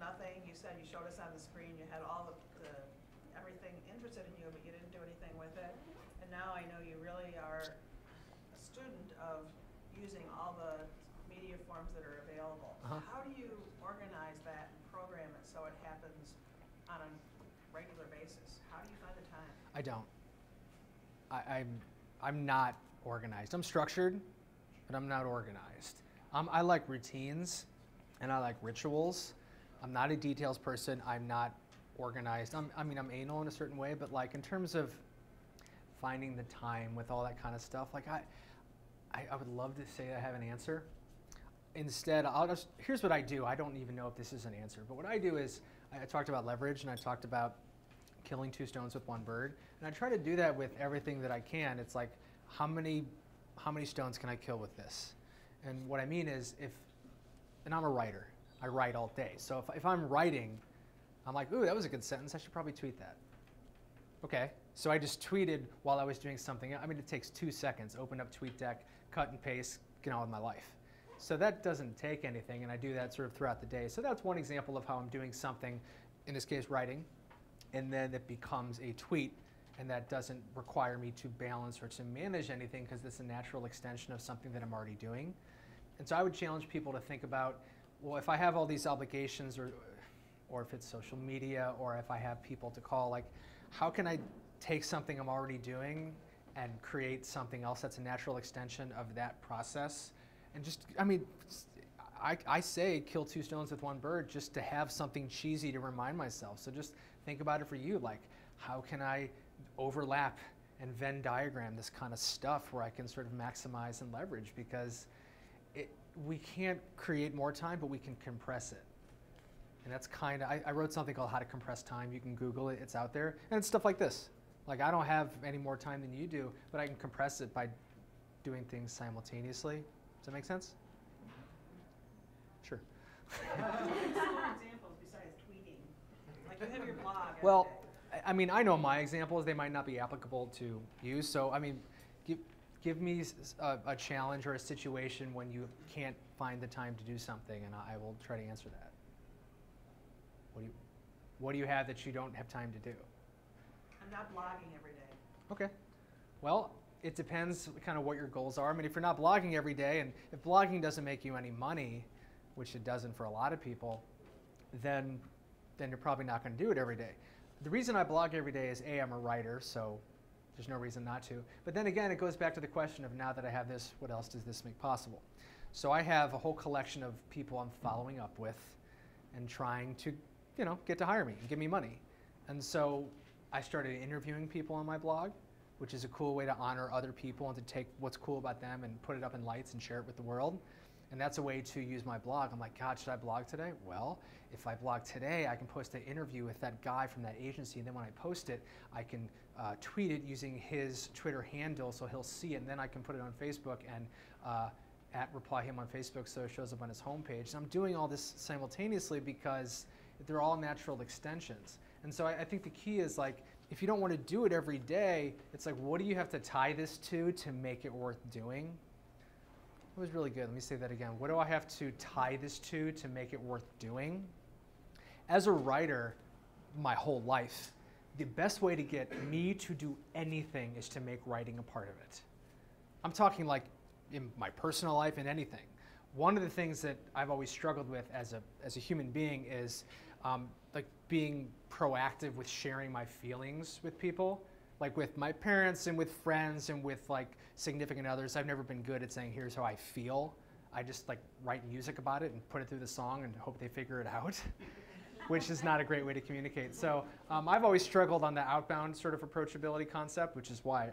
nothing. You said you showed us on the screen. You had all the everything interested in you, but you didn't do anything with it. And now I know you really are a student of using all the media forms that are available. How do you organize that and program it so it happens on a regular basis? How do you find the time? I don't. I'm not organized. I'm structured, but I'm not organized. I like routines and I like rituals. I'm not a details person. I'm not organized. I mean, I'm anal in a certain way, but like in terms of finding the time with all that kind of stuff, like I would love to say I have an answer. Instead, here's what I do. I don't even know if this is an answer, but what I do is I talked about leverage and I talked about killing two stones with one bird, and I try to do that with everything that I can. It's like, how many stones can I kill with this? And what I mean is, and I'm a writer. I write all day. So if I'm writing, I'm like, ooh, that was a good sentence. I should probably tweet that. Okay, so I just tweeted while I was doing something. I mean, it takes 2 seconds. Open up TweetDeck, cut and paste, get on with my life. So that doesn't take anything, and I do that sort of throughout the day. So that's one example of how I'm doing something, in this case, writing, and then it becomes a tweet, and that doesn't require me to balance or to manage anything because it's a natural extension of something that I'm already doing. And so I would challenge people to think about, well, if I have all these obligations, or if it's social media, or if I have people to call, like, how can I take something I'm already doing and create something else that's a natural extension of that process? And just, I mean, I say kill two stones with one bird just to have something cheesy to remind myself. So just think about it for you, like, how can I overlap and Venn diagram this kind of stuff where I can sort of maximize and leverage, because we can't create more time, but we can compress it. And that's kind of, I wrote something called How to Compress Time. You can Google it, it's out there. And it's stuff like this. Like, I don't have any more time than you do, but I can compress it by doing things simultaneously. Does that make sense? Sure. Some more examples besides tweeting. Like, you have your blog every Well, day. I mean, I know my examples. They might not be applicable to you. So, I mean, give me a challenge or a situation when you can't find the time to do something, and I will try to answer that. What do you have that you don't have time to do? I'm not blogging every day. Okay. Well, it depends kind of what your goals are. I mean, if you're not blogging every day, and if blogging doesn't make you any money, which it doesn't for a lot of people, then you're probably not going to do it every day. The reason I blog every day is, A, I'm a writer, so there's no reason not to. But then again, it goes back to the question of, now that I have this, what else does this make possible? So I have a whole collection of people I'm following up with and trying to, get to hire me and give me money. And so I started interviewing people on my blog, which is a cool way to honor other people and to take what's cool about them and put it up in lights and share it with the world. And that's a way to use my blog. I'm like, God, should I blog today? Well, if I blog today, I can post an interview with that guy from that agency, and then when I post it, I can tweet it using his Twitter handle so he'll see it, and then I can put it on Facebook and reply him on Facebook so it shows up on his homepage. And I'm doing all this simultaneously because they're all natural extensions. And so I think the key is, like, if you don't want to do it every day, it's like, what do you have to tie this to make it worth doing? It was really good. Let me say that again. What do I have to tie this to make it worth doing? As a writer, my whole life, the best way to get me to do anything is to make writing a part of it. I'm talking like in my personal life and anything. One of the things that I've always struggled with as a human being is like being proactive with sharing my feelings with people. Like with my parents and with friends and with like significant others, I've never been good at saying, here's how I feel. I just like write music about it and put it through the song and hope they figure it out, which is not a great way to communicate. So I've always struggled on the outbound sort of approachability concept, which is why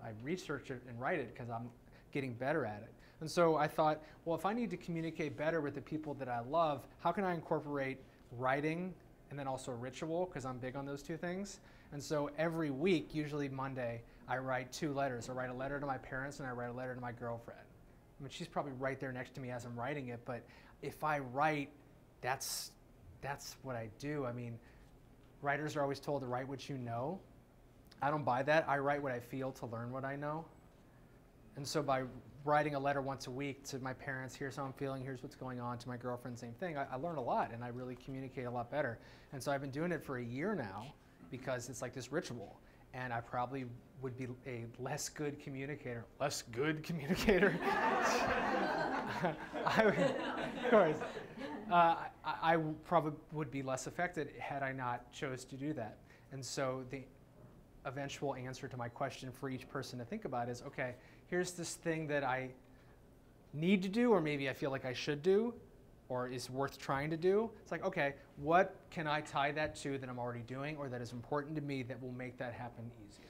I research it and write it, because I'm getting better at it. And so I thought, well, if I need to communicate better with the people that I love, how can I incorporate writing and then also ritual, because I'm big on those two things. And so every week, usually Monday, I write 2 letters. I write a letter to my parents and I write a letter to my girlfriend. I mean, she's probably right there next to me as I'm writing it, but if I write, that's what I do. I mean, writers are always told to write what you know. I don't buy that. I write what I feel to learn what I know. And so by writing a letter once a week to my parents, here's how I'm feeling, here's what's going on, to my girlfriend, same thing, I learn a lot and I really communicate a lot better. And so I've been doing it for a year now because it's like this ritual. And I probably would be a less good communicator. Of course. I probably would be less affected had I not chose to do that. And so the eventual answer to my question for each person to think about is, okay, here's this thing that I need to do, or maybe I feel like I should do, or is worth trying to do. It's like, okay, what can I tie that to that I'm already doing or that is important to me that will make that happen easier?